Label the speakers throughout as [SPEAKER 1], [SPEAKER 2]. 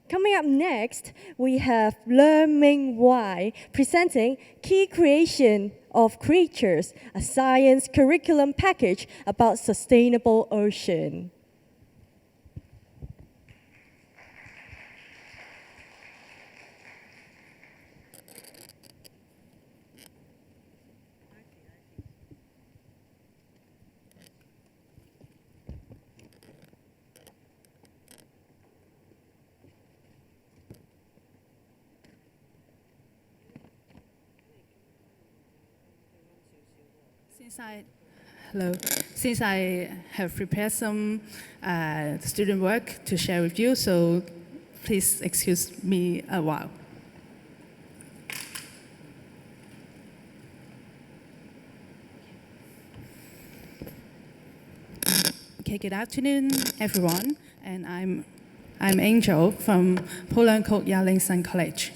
[SPEAKER 1] Coming up next, we have LEUNG Ming-wai presenting Key Creation of Creatures, a science curriculum package about sustainable ocean.
[SPEAKER 2] Since I have prepared some student work to share with you, so please excuse me a while. Okay, good afternoon, everyone, and I'm Angel from Poland Ling College.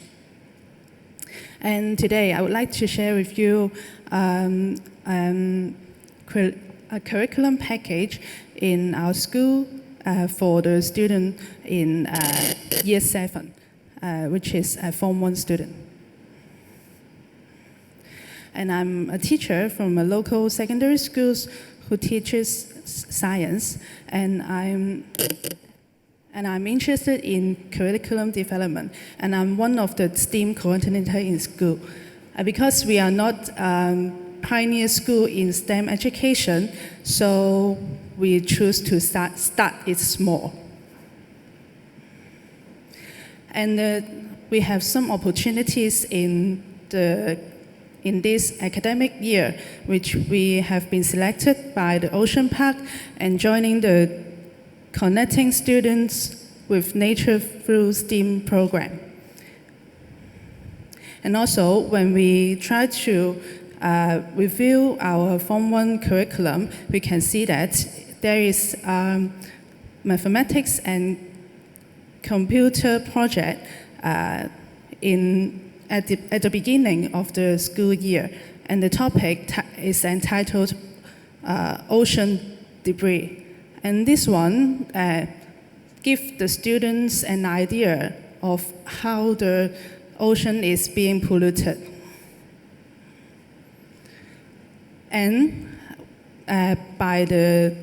[SPEAKER 2] And today I would like to share with you a curriculum package in our school for the student in year 7, which is a Form 1 student. And I'm a teacher from a local secondary school who teaches science, and I'm interested in curriculum development, and I'm one of the STEAM coordinators in school. Because we are not pioneer school in STEM education, so we choose to start it small. And we have some opportunities in this academic year, which we have been selected by the Ocean Park and joining the Connecting Students with Nature through STEAM program. And also, when we try to review our Form 1 curriculum, we can see that there is mathematics and computer project at the beginning of the school year. And the topic is entitled Ocean Debris. And this one gives the students an idea of how the ocean is being polluted. And by the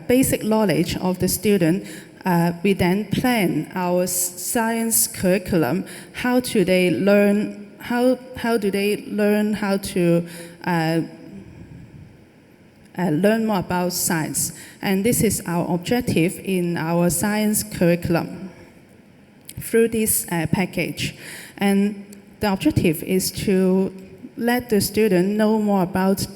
[SPEAKER 2] basic knowledge of the student, we then plan our science curriculum. How do they learn? How do they learn how to learn more about science? And this is our objective in our science curriculum through this package. And the objective is to let the student know more about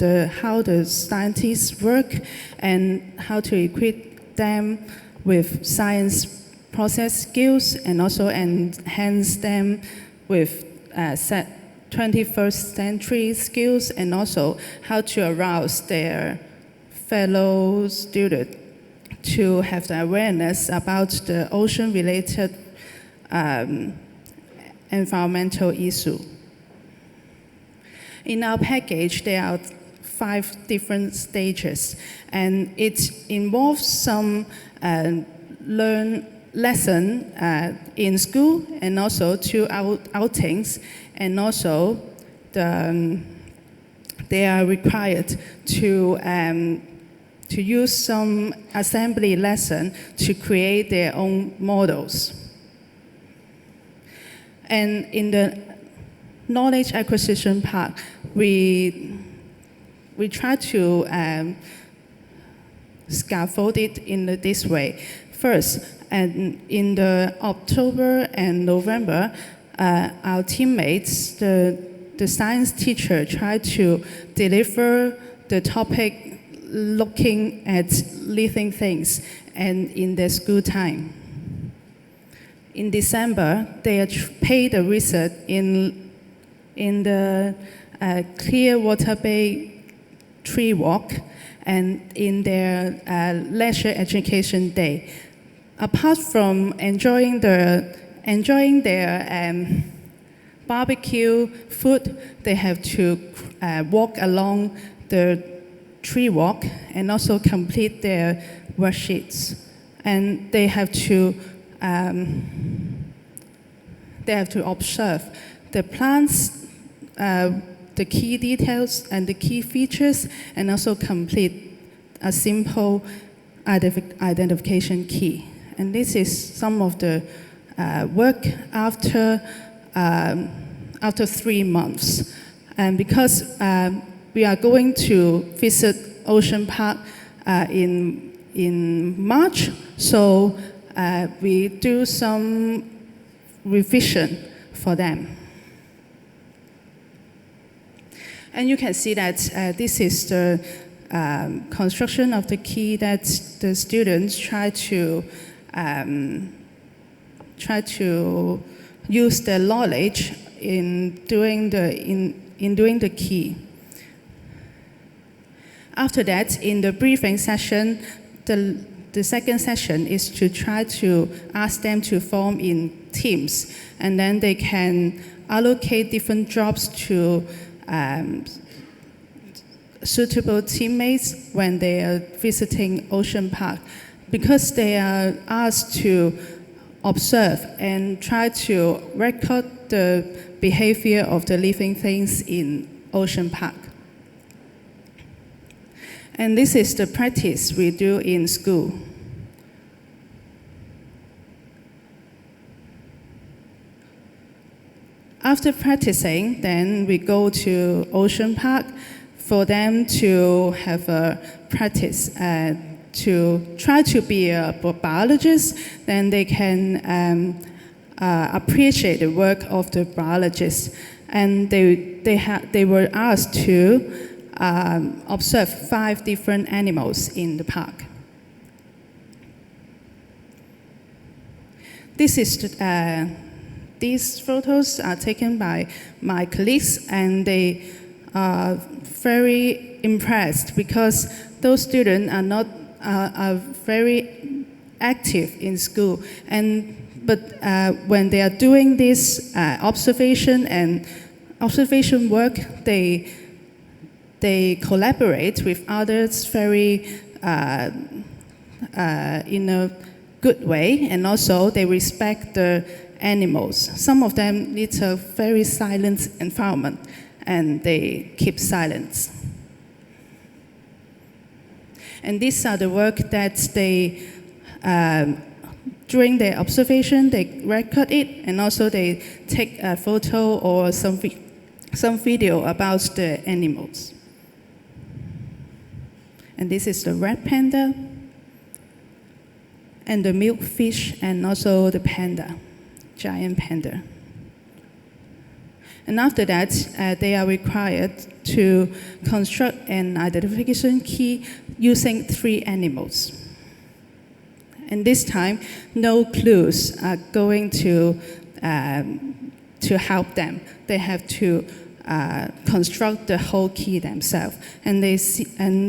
[SPEAKER 2] how the scientists work and how to equip them with science process skills, and also enhance them with 21st century skills, and also how to arouse their fellow students to have the awareness about the ocean-related environmental issue. In our package, there are 5 different stages, and it involves some lesson in school, and also 2 outings, and also they are required to use some assembly lesson to create their own models. And in the knowledge acquisition part, we try to scaffold it in this way. First, and in the October and November, our teammates, the science teacher, tried to deliver the topic looking at living things and in their school time. In December, they paid a visit in the Clearwater Bay Tree Walk and in their leisure education day. Apart from enjoying their barbecue food, they have to walk along the tree walk and also complete their worksheets. And they have to they have to observe the plants, the key details and the key features, and also complete a simple identification key. And this is some of the work after 3 months. And because we are going to visit Ocean Park in March, so we do some revision for them. And you can see that this is the construction of the key that the students try to use their knowledge in doing the key. After that, in the briefing session, the second session is to try to ask them to form in teams, and then they can allocate different jobs to suitable teammates when they are visiting Ocean Park, because they are asked to observe and try to record the behavior of the living things in Ocean Park. And this is the practice we do in school. After practicing, then we go to Ocean Park for them to have a practice to try to be a biologist. Then they can appreciate the work of the biologist. And they were asked to observe 5 different animals in the park. These photos are taken by my colleagues, and they are very impressed because those students are very active in school. But when they are doing this observation work, they collaborate with others very in a good way, and also they respect the animals. Some of them need a very silent environment, and they keep silence. And these are the work that they, during their observation, they record it, and also they take a photo or some video about the animals. And this is the red panda, and the milkfish, and also the panda, giant panda. And after that, they are required to construct an identification key using 3 animals. And this time, no clues are going to help them. They have to construct the whole key themselves. And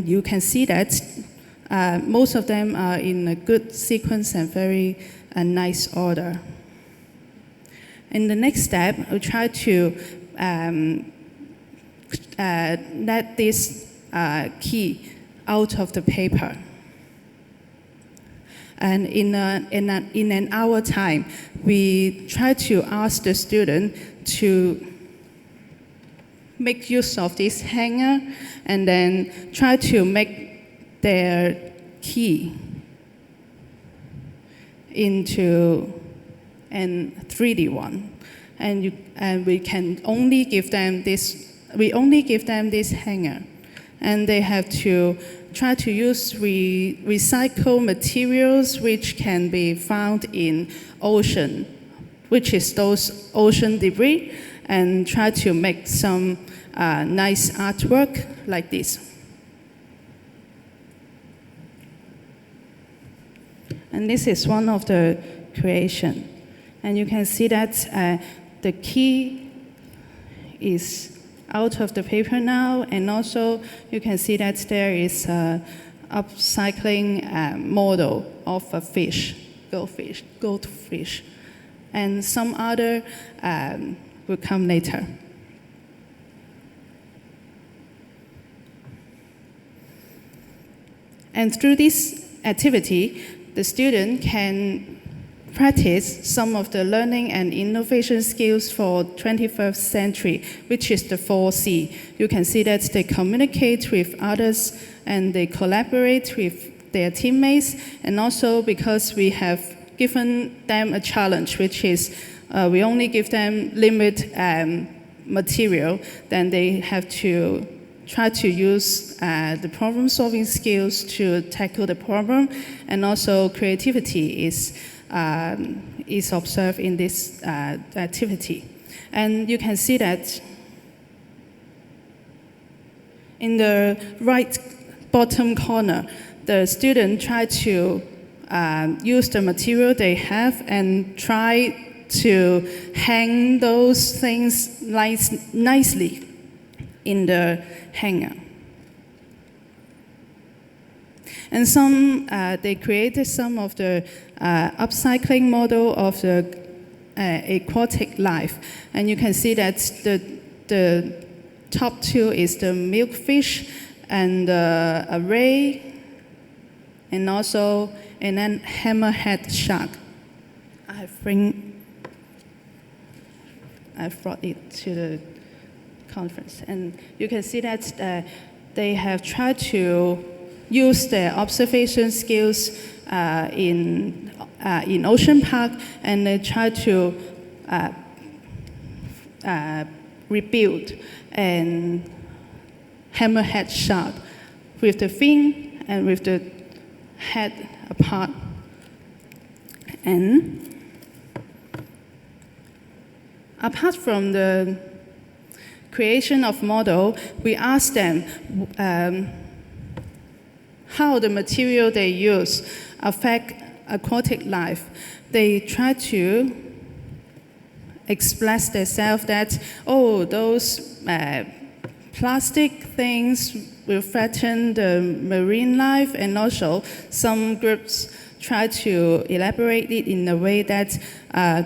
[SPEAKER 2] you can see that most of them are in a good sequence and very nice order. In the next step, we try to let this key out of the paper. And in an hour time, we try to ask the student to make use of this hanger, and then try to make their key into a 3D one. And we can only give them this. We only give them this hanger, and they have to try to use recycled materials which can be found in ocean, which is those ocean debris, and try to make some nice artwork like this. And this is one of the creation. And you can see that the key is out of the paper now, and also you can see that there is an upcycling model of a fish, goldfish, and some other will come later. And through this activity, the student can practice some of the learning and innovation skills for 21st century, which is the 4C. You can see that they communicate with others and they collaborate with their teammates, and also because we have given them a challenge, which is we only give them limited material, then they have to try to use the problem-solving skills to tackle the problem, and also creativity is observed in this activity. And you can see that in the right bottom corner, the student try to use the material they have and try to hang those things nicely in the hanger. And some, they created some of the upcycling model of the aquatic life. And you can see that the top two is the milkfish and a ray, and also an hammerhead shark. I brought it to the conference. And you can see that they have tried to use their observation skills in Ocean Park, and they try to rebuild a hammerhead shark with the fin and with the head apart. And apart from the creation of model, we asked them how the material they use affect aquatic life. They try to express themselves that, oh, those plastic things will threaten the marine life, and also some groups try to elaborate it in a way that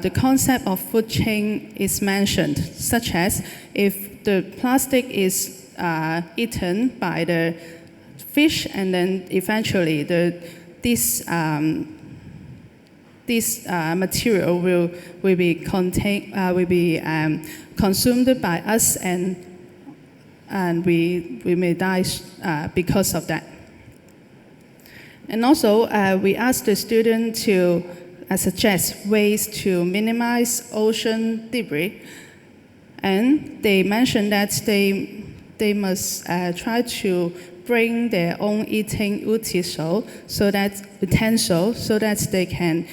[SPEAKER 2] the concept of food chain is mentioned, such as if the plastic is eaten by the fish, and then eventually this material will be consumed by us, and we may die because of that. And also, we asked the student to suggest ways to minimize ocean debris, and they mentioned that they must try to bring their own eating utensil so that they can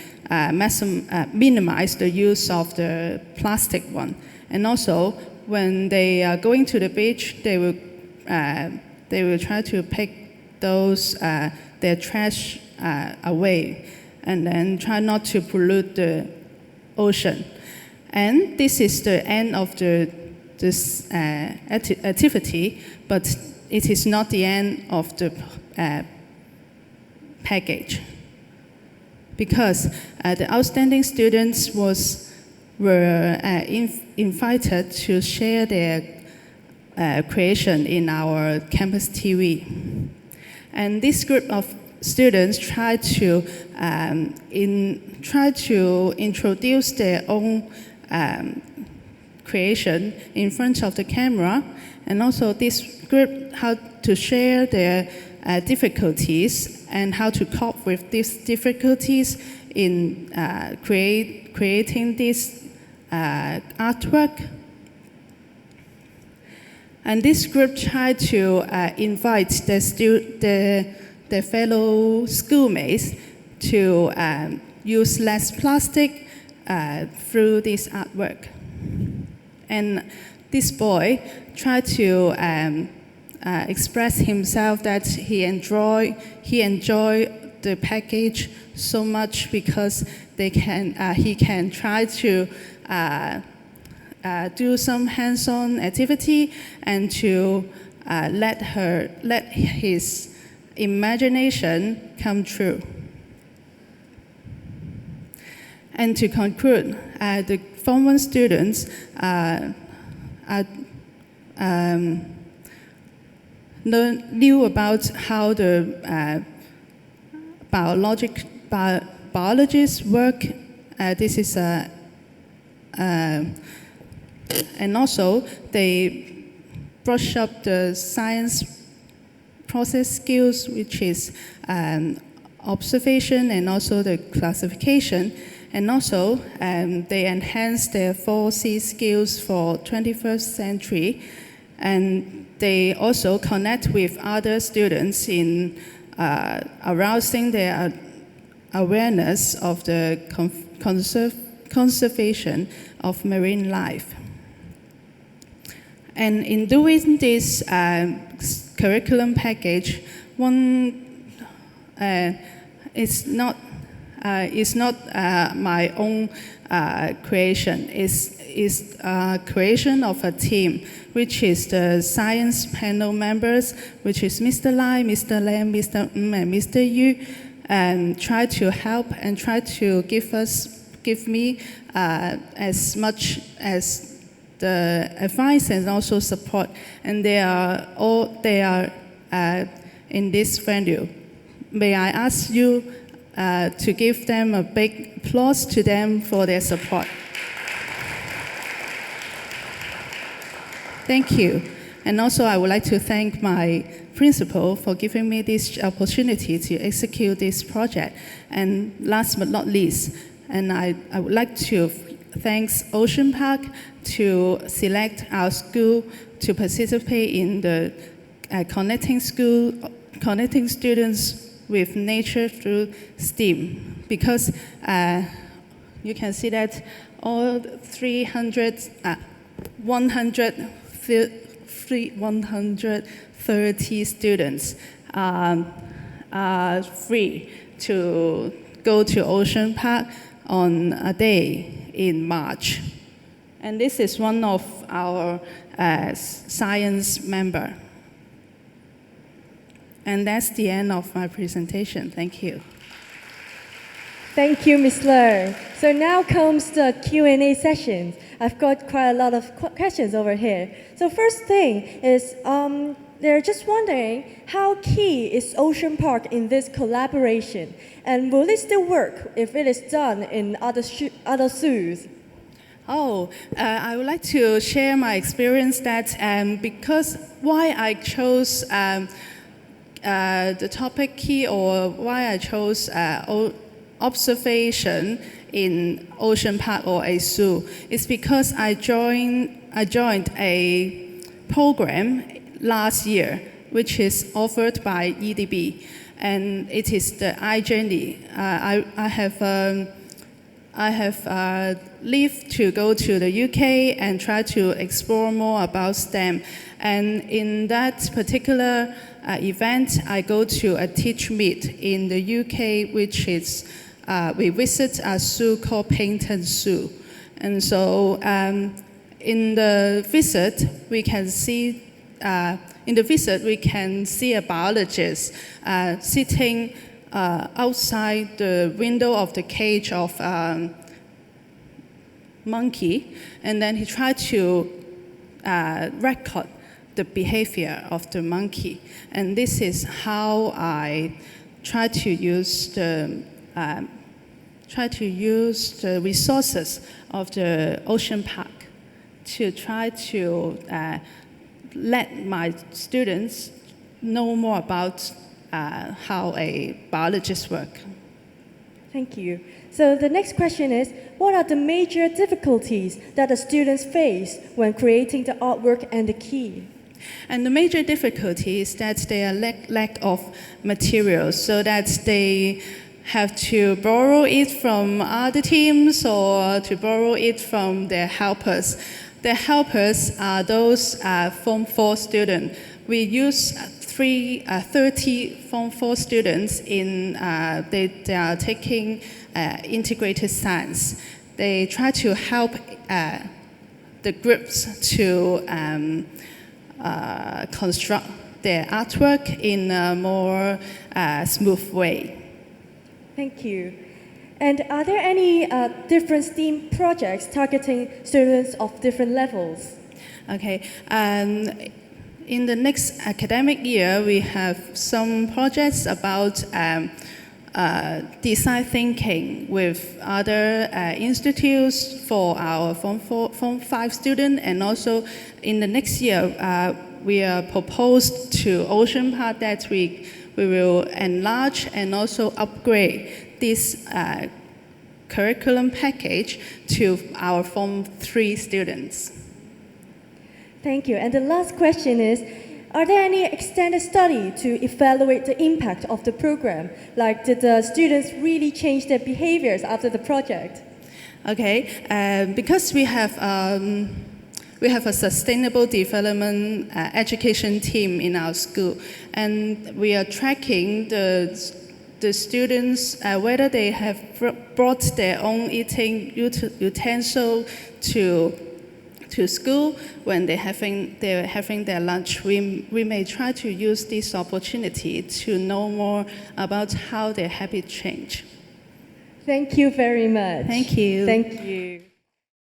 [SPEAKER 2] minimize the use of the plastic one. And also, when they are going to the beach, they will try to pick those their trash away, and then try not to pollute the ocean. And this is the end of this activity, but it is not the end of the package, because the outstanding students were invited to share their creation in our campus TV. And this group of students tried to introduce their own creation in front of the camera, and also this group how to share their difficulties and how to cope with these difficulties in creating this artwork. And this group tried to invite their fellow schoolmates to use less plastic through this artwork. And this boy tried to express himself that he enjoyed the package so much because he can try to do some hands-on activity and to let his imagination come true. And to conclude, the Form 1 students knew about how the biologists work this is and also they brush up the science process skills, which is observation and also the classification. And also, they enhance their 4C skills for 21st century. And they also connect with other students in arousing their awareness of the conservation of marine life. And in doing this curriculum package, one is not my own creation. It's a creation of a team, which is the science panel members, which is Mr. Lai, Mr. Lam, Mr. and Mr. Yu, and try to help and try to give me as much as the advice and also support. And they are in this venue. May I ask you to give them a big applause to them for their support. Thank you. And also I would like to thank my principal for giving me this opportunity to execute this project. And last but not least, and I would like to thank Ocean Park to select our school to participate in the connecting students with nature through STEAM, because you can see that all 130 students are free to go to Ocean Park on a day in March. And this is one of our science member. And that's the end of my presentation. Thank you.
[SPEAKER 1] Thank you, Ms. Leung. So now comes the Q&A session. I've got quite a lot of questions over here. So first thing is, they're just wondering how key is Ocean Park in this collaboration? And will it still work if it is done in other zoos?
[SPEAKER 2] I would like to share my experience that because why I chose the topic key, or why I chose observation in Ocean Park or a zoo, is because I joined a program last year, which is offered by EDB, and it is the iJourney. I have lived to go to the UK and try to explore more about STEM. And in that particular event, I go to a teach meet in the UK, which is, we visit a zoo called Paynton Zoo. And so in the visit, we can see a biologist sitting outside the window of the cage of monkey, and then he tried to record the behavior of the monkey. And this is how I try to use the resources of the Ocean Park to try to let my students know more about how a biologist works.
[SPEAKER 1] Thank you. So the next question is, what are the major difficulties that the students face when creating the artwork and the key?
[SPEAKER 2] And the major difficulty is that they are lack of materials, so that they have to borrow it from other teams or to borrow it from their helpers. Their helpers are those Form 4 students. We use 30 Form 4 students in, they are taking integrated science. They try to help the groups to construct their artwork in a more smooth way.
[SPEAKER 1] Thank you. And are there any different STEAM projects targeting students of different levels?
[SPEAKER 2] Okay. In the next academic year, we have some projects about design thinking with other institutes for our Form 5 students, and also in the next year, we are proposed to Ocean Park that we will enlarge and also upgrade this curriculum package to our Form 3 students.
[SPEAKER 1] Thank you. And the last question is, are there any extended study to evaluate the impact of the program? Like, did the students really change their behaviors after the project?
[SPEAKER 2] Okay, because we have a sustainable development education team in our school, and we are tracking the students whether they have brought their own eating utensil to school when they're having their lunch. We may try to use this opportunity to know more about how their habits change.
[SPEAKER 1] Thank you very much.
[SPEAKER 2] Thank you.
[SPEAKER 1] Thank you.